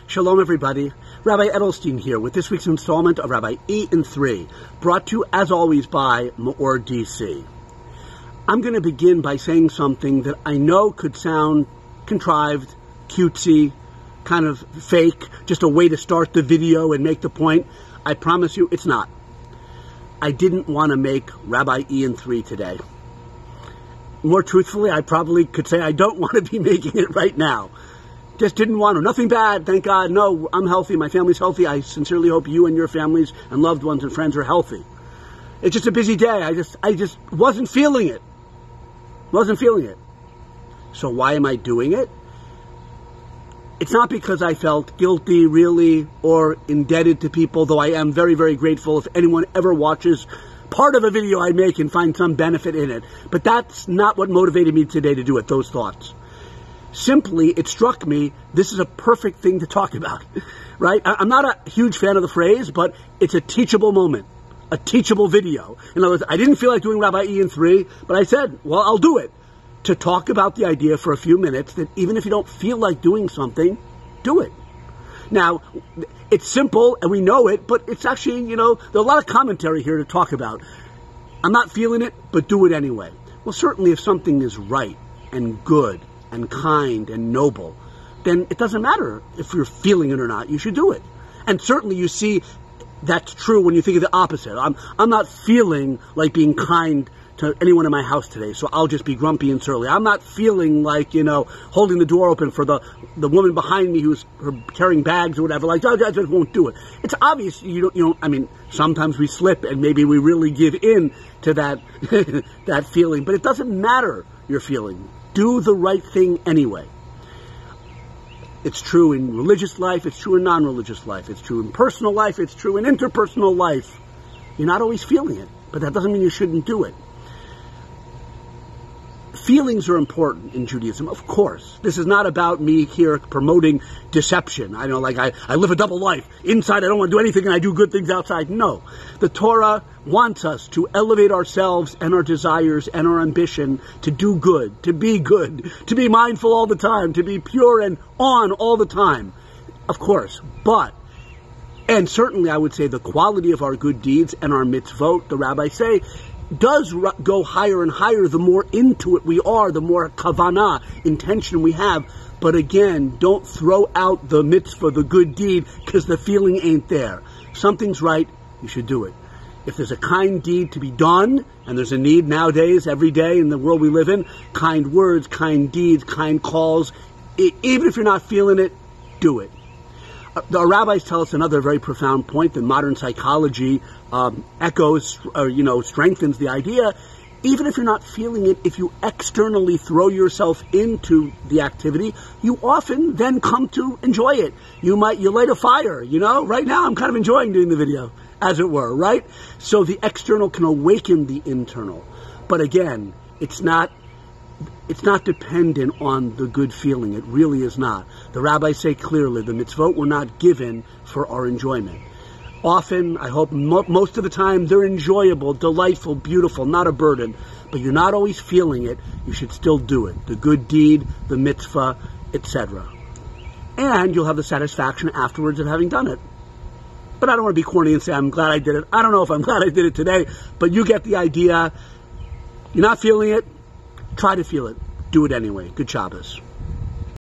Shalom, everybody. Rabbi Edelstein here with this week's installment of Rabbi E in 3, brought to you, as always, by MEOR DC. I'm going to begin by saying something that I know could sound contrived, cutesy, kind of fake, just a way to start the video and make the point. I promise you it's not. I didn't want to make Rabbi E in 3 today. More truthfully, I probably could say I don't want to be making it right now. Just didn't want to. Nothing bad, thank God. No, I'm healthy. My family's healthy. I sincerely hope you and your families and loved ones and friends are healthy. It's just a busy day. I just wasn't feeling it. Wasn't feeling it. So why am I doing it? It's not because I felt guilty, really, or indebted to people, though I am very, very grateful if anyone ever watches part of a video I make and find some benefit in it. But that's not what motivated me today to do it, those thoughts. Simply, it struck me, this is a perfect thing to talk about, right? I'm not a huge fan of the phrase, but it's a teachable moment, a teachable video. In other words, I didn't feel like doing Rabbi E in 3, but I said, well, I'll do it, to talk about the idea for a few minutes that even if you don't feel like doing something, do it. Now, it's simple, and we know it, but it's actually, there's a lot of commentary here to talk about. I'm not feeling it, but do it anyway. Well, certainly if something is right and good and kind and noble, then it doesn't matter if you're feeling it or not. You should do it. And certainly you see that's true when you think of the opposite. I'm not feeling like being kind to anyone in my house today, so I'll just be grumpy and surly. I'm not feeling like, holding the door open for the woman behind me who's carrying bags or whatever. Like, I just won't do it. It's obvious sometimes we slip and maybe we really give in to that, that feeling, but it doesn't matter your feeling. Do the right thing anyway. It's true in religious life, it's true in non-religious life, it's true in personal life, it's true in interpersonal life. You're not always feeling it, but that doesn't mean you shouldn't do it. Feelings are important in Judaism, of course. This is not about me here promoting deception. I live a double life. Inside, I don't want to do anything, and I do good things outside. No. The Torah wants us to elevate ourselves and our desires and our ambition to do good, to be mindful all the time, to be pure and on all the time. Of course. And certainly I would say the quality of our good deeds and our mitzvot, the rabbis say, does go higher and higher the more into it we are, the more kavanah, intention we have. But again, don't throw out the mitzvah, the good deed, because the feeling ain't there. Something's right, you should do it. If there's a kind deed to be done, and there's a need nowadays, every day in the world we live in, kind words, kind deeds, kind calls, even if you're not feeling it, do it. The rabbis tell us another very profound point that modern psychology echoes, strengthens the idea. Even if you're not feeling it, if you externally throw yourself into the activity, you often then come to enjoy it. You light a fire, Right now I'm kind of enjoying doing the video, as it were, right? So the external can awaken the internal. But again, it's not dependent on the good feeling. It really is not. The rabbis say clearly, the mitzvot were not given for our enjoyment. Often, I hope most of the time, they're enjoyable, delightful, beautiful, not a burden. But you're not always feeling it. You should still do it. The good deed, the mitzvah, etc. And you'll have the satisfaction afterwards of having done it. But I don't want to be corny and say, I'm glad I did it. I don't know if I'm glad I did it today, but you get the idea. You're not feeling it. Try to feel it. Do it anyway. Good Shabbos.